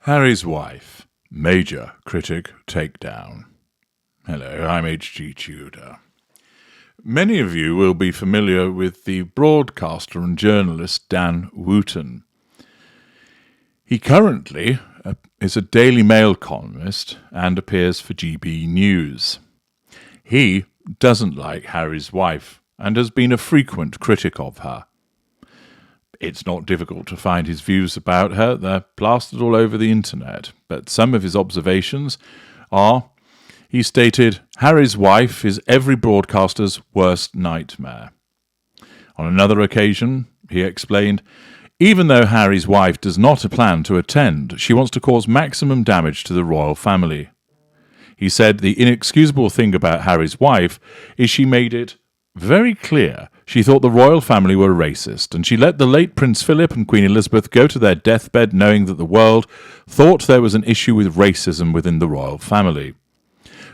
Harry's wife, major critic takedown. Hello, I'm H.G. Tudor. Many of you will be familiar with the broadcaster and journalist Dan Wootton. He currently is a Daily Mail columnist and appears for GB News. He doesn't like Harry's wife and has been a frequent critic of her. It's not difficult to find his views about her. They're plastered all over the internet. But some of his observations are, he stated, Harry's wife is every broadcaster's worst nightmare. On another occasion, he explained, even though Harry's wife does not plan to attend, she wants to cause maximum damage to the royal family. He said the inexcusable thing about Harry's wife is she made it very clear she thought the royal family were racist, and she let the late Prince Philip and Queen Elizabeth go to their deathbed knowing that the world thought there was an issue with racism within the royal family.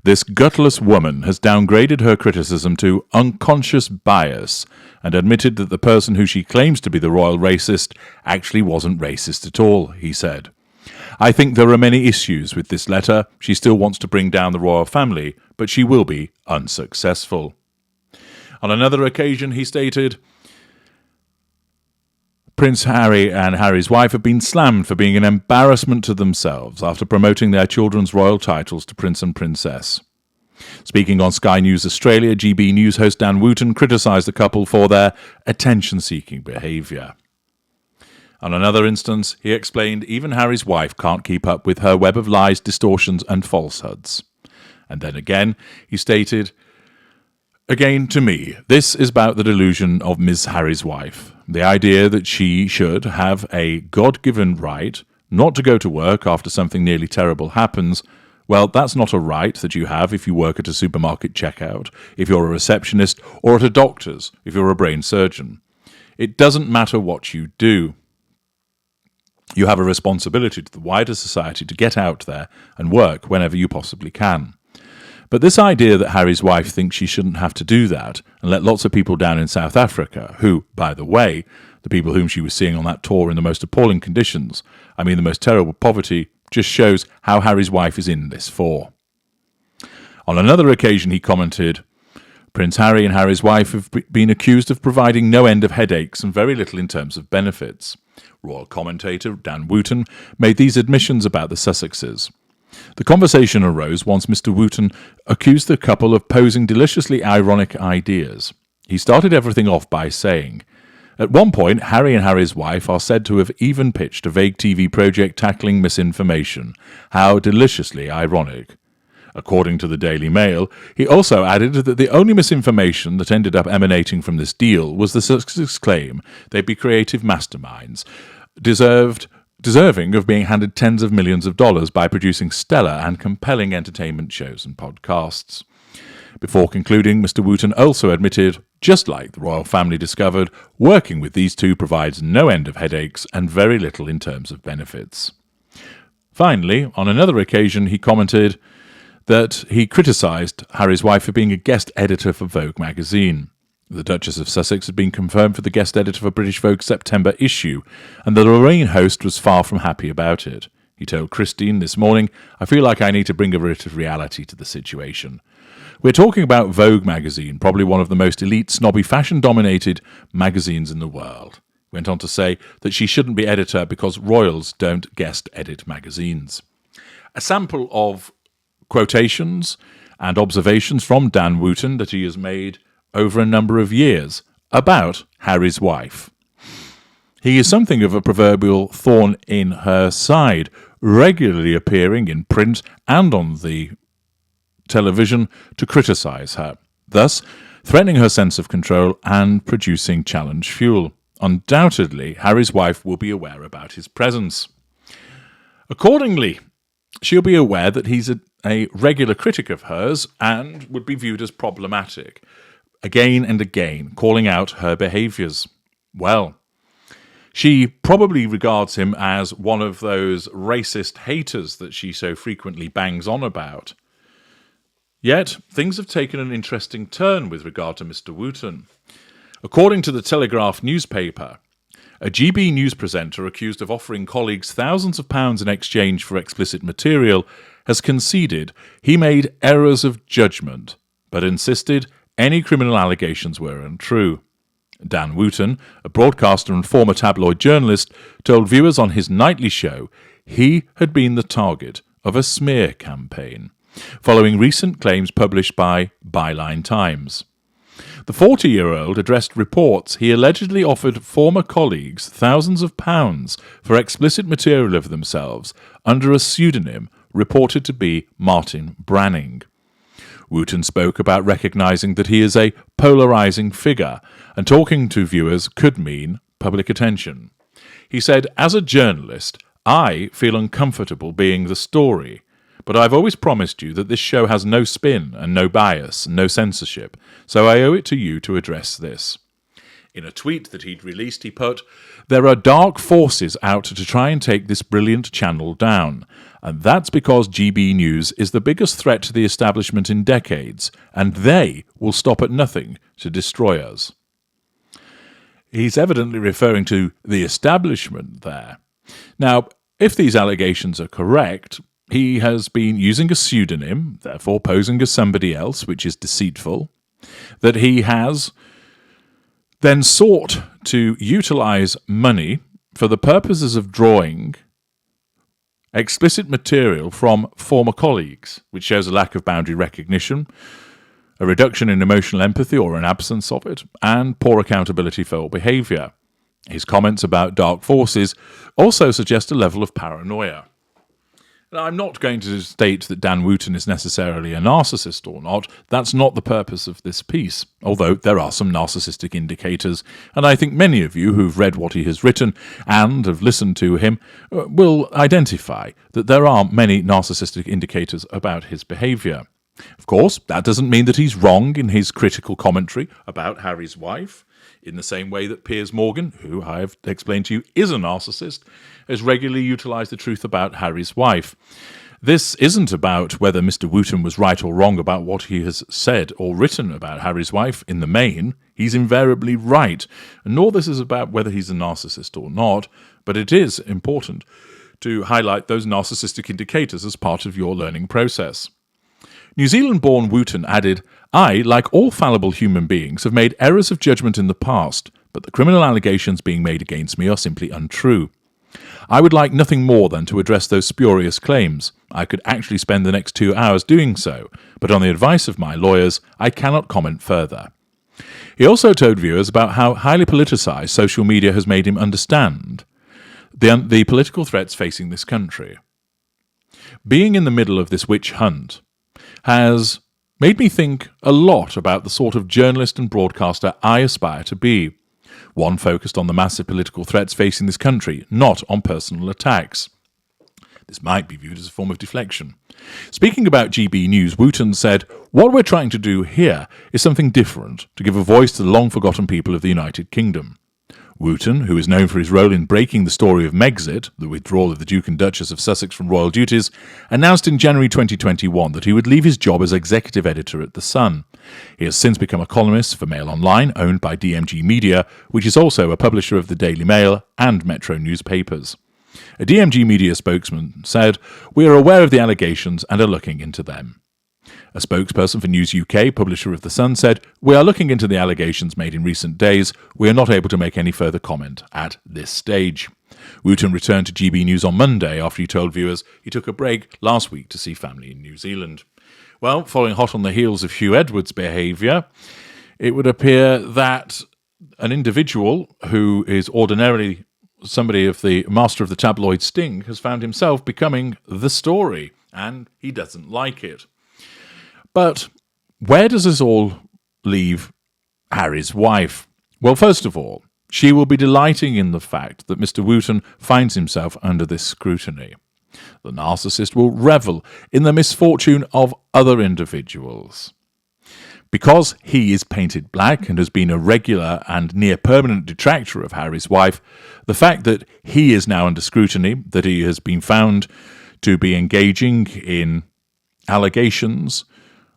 This gutless woman has downgraded her criticism to unconscious bias and admitted that the person who she claims to be the royal racist actually wasn't racist at all, he said. I think there are many issues with this letter. She still wants to bring down the royal family, but she will be unsuccessful. On another occasion, he stated, Prince Harry and Harry's wife have been slammed for being an embarrassment to themselves after promoting their children's royal titles to Prince and Princess. Speaking on Sky News Australia, GB News host Dan Wootton criticised the couple for their attention-seeking behaviour. On another instance, he explained even Harry's wife can't keep up with her web of lies, distortions and falsehoods. And then again, he stated, again, to me, this is about the delusion of Ms. Harry's wife. The idea that she should have a God-given right not to go to work after something nearly terrible happens. Well, that's not a right that you have if you work at a supermarket checkout, if you're a receptionist, or at a doctor's, if you're a brain surgeon. It doesn't matter what you do. You have a responsibility to the wider society to get out there and work whenever you possibly can. But this idea that Harry's wife thinks she shouldn't have to do that and let lots of people down in South Africa, who, by the way, the people whom she was seeing on that tour in the most appalling conditions, I mean the most terrible poverty, just shows how Harry's wife is in this for. On another occasion he commented, Prince Harry and Harry's wife have been accused of providing no end of headaches and very little in terms of benefits. Royal commentator Dan Wootton made these admissions about the Sussexes. The conversation arose once Mr. Wootton accused the couple of posing deliciously ironic ideas. He started everything off by saying, at one point, Harry and Harry's wife are said to have even pitched a vague TV project tackling misinformation. How deliciously ironic. According to the Daily Mail, he also added that the only misinformation that ended up emanating from this deal was the Sussexes' claim they'd be creative masterminds, deserving of being handed tens of millions of dollars by producing stellar and compelling entertainment shows and podcasts. Before concluding, Mr. Wootton also admitted, just like the royal family discovered, working with these two provides no end of headaches and very little in terms of benefits. Finally, on another occasion, he commented that he criticised Harry's wife for being a guest editor for Vogue magazine. The Duchess of Sussex had been confirmed for the guest editor for British Vogue's September issue, and the Lorraine host was far from happy about it. He told Christine this morning, I feel like I need to bring a bit of reality to the situation. We're talking about Vogue magazine, probably one of the most elite, snobby, fashion-dominated magazines in the world. He went on to say that she shouldn't be editor because royals don't guest edit magazines. A sample of quotations and observations from Dan Wootton that he has made over a number of years about Harry's wife. He is something of a proverbial thorn in her side, regularly appearing in print and on the television to criticise her, thus threatening her sense of control and producing challenge fuel. Undoubtedly, Harry's wife will be aware about his presence. Accordingly, she'll be aware that he's a regular critic of hers and would be viewed as problematic, again and again, calling out her behaviours. Well, she probably regards him as one of those racist haters that she so frequently bangs on about. Yet, things have taken an interesting turn with regard to Mr. Wootton. According to the Telegraph newspaper, A GB News presenter accused of offering colleagues thousands of pounds in exchange for explicit material has conceded he made errors of judgment, but insisted any criminal allegations were untrue. Dan Wootton, a broadcaster and former tabloid journalist, told viewers on his nightly show he had been the target of a smear campaign, following recent claims published by Byline Times. The 40-year-old addressed reports he allegedly offered former colleagues thousands of pounds for explicit material of themselves under a pseudonym reported to be Martin Branning. Wootton spoke about recognising that he is a polarising figure, and talking to viewers could mean public attention. He said, "As a journalist, I feel uncomfortable being the story. But I've always promised you that this show has no spin and no bias and no censorship, so I owe it to you to address this." In a tweet that he'd released, he put, "There are dark forces out to try and take this brilliant channel down, and that's because GB News is the biggest threat to the establishment in decades, and they will stop at nothing to destroy us." He's evidently referring to the establishment there. Now, if these allegations are correct, he has been using a pseudonym, therefore posing as somebody else, which is deceitful, that he has then sought to utilise money for the purposes of drawing explicit material from former colleagues, which shows a lack of boundary recognition, a reduction in emotional empathy or an absence of it, and poor accountability for behaviour. His comments about dark forces also suggest a level of paranoia. Now, I'm not going to state that Dan Wootton is necessarily a narcissist or not. That's not the purpose of this piece, although there are some narcissistic indicators, and I think many of you who've read what he has written and have listened to him will identify that there are many narcissistic indicators about his behaviour. Of course, that doesn't mean that he's wrong in his critical commentary about Harry's wife, in the same way that Piers Morgan, who I have explained to you is a narcissist, has regularly utilised the truth about Harry's wife. This isn't about whether Mr. Wootton was right or wrong about what he has said or written about Harry's wife. In the main, he's invariably right, and nor this is about whether he's a narcissist or not, but it is important to highlight those narcissistic indicators as part of your learning process. New Zealand-born Wootton added, "I, like all fallible human beings, have made errors of judgment in the past, but the criminal allegations being made against me are simply untrue. I would like nothing more than to address those spurious claims. I could actually spend the next 2 hours doing so, but on the advice of my lawyers, I cannot comment further." He also told viewers about how highly politicised social media has made him understand the political threats facing this country. Being in the middle of this witch hunt has made me think a lot about the sort of journalist and broadcaster I aspire to be. One focused on the massive political threats facing this country, not on personal attacks. This might be viewed as a form of deflection. Speaking about GB News, Wootton said, "What we're trying to do here is something different, to give a voice to the long-forgotten people of the United Kingdom." Wootton, who is known for his role in breaking the story of Megxit, the withdrawal of the Duke and Duchess of Sussex from royal duties, announced in January 2021 that he would leave his job as executive editor at The Sun. He has since become a columnist for Mail Online, owned by DMG Media, which is also a publisher of the Daily Mail and Metro newspapers. A DMG Media spokesman said, "We are aware of the allegations and are looking into them." A spokesperson for News UK, publisher of The Sun, said, "We are looking into the allegations made in recent days. We are not able to make any further comment at this stage." Wootton returned to GB News on Monday after he told viewers he took a break last week to see family in New Zealand. Well, following hot on the heels of Hugh Edwards' behaviour, it would appear that an individual who is ordinarily somebody of the master of the tabloid sting has found himself becoming the story, and he doesn't like it. But where does this all leave Harry's wife? Well, first of all, she will be delighting in the fact that Mr. Wootton finds himself under this scrutiny. The narcissist will revel in the misfortune of other individuals. Because he is painted black and has been a regular and near permanent detractor of Harry's wife, the fact that he is now under scrutiny, that he has been found to be engaging in allegations,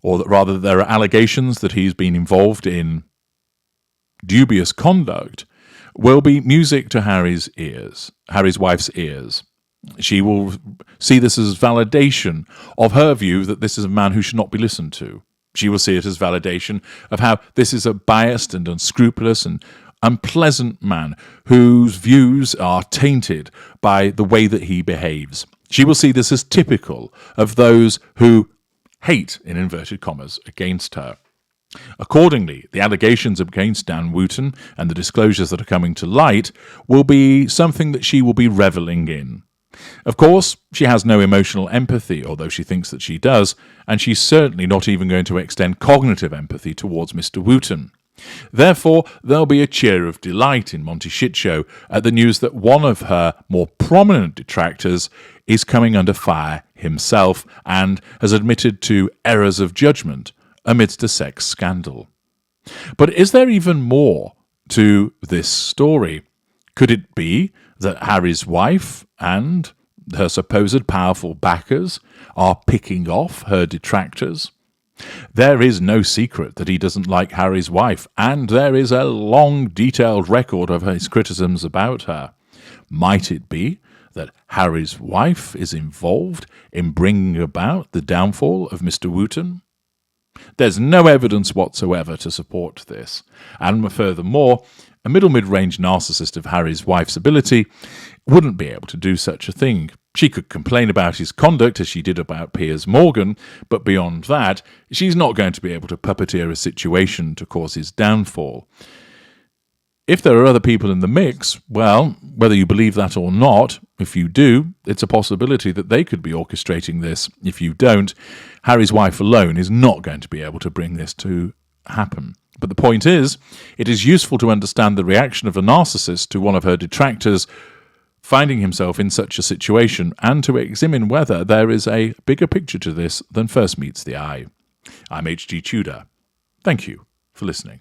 or that rather there are allegations that he's been involved in dubious conduct, will be music to Harry's wife's ears. She will see this as validation of her view that this is a man who should not be listened to. She will see it as validation of how this is a biased and unscrupulous and unpleasant man whose views are tainted by the way that he behaves. She will see this as typical of those who hate, in inverted commas, against her. Accordingly, the allegations against Dan Wootton and the disclosures that are coming to light will be something that she will be reveling in. Of course, she has no emotional empathy, although she thinks that she does, and she's certainly not even going to extend cognitive empathy towards Mr. Wootton. Therefore, there'll be a cheer of delight in Monty Shitshow at the news that one of her more prominent detractors is coming under fire himself and has admitted to errors of judgment amidst a sex scandal. But is there even more to this story? Could it be that Harry's wife and her supposed powerful backers are picking off her detractors? There is no secret that he doesn't like Harry's wife, and there is a long, detailed record of his criticisms about her. Might it be that Harry's wife is involved in bringing about the downfall of Mr. Wootton? There's no evidence whatsoever to support this, and furthermore, a middle mid-range narcissist of Harry's wife's ability wouldn't be able to do such a thing. She could complain about his conduct as she did about Piers Morgan, but beyond that, she's not going to be able to puppeteer a situation to cause his downfall. If there are other people in the mix, well, whether you believe that or not, if you do, it's a possibility that they could be orchestrating this. If you don't, Harry's wife alone is not going to be able to bring this to happen. But the point is, it is useful to understand the reaction of a narcissist to one of her detractors finding himself in such a situation, and to examine whether there is a bigger picture to this than first meets the eye. I'm H.G. Tudor. Thank you for listening.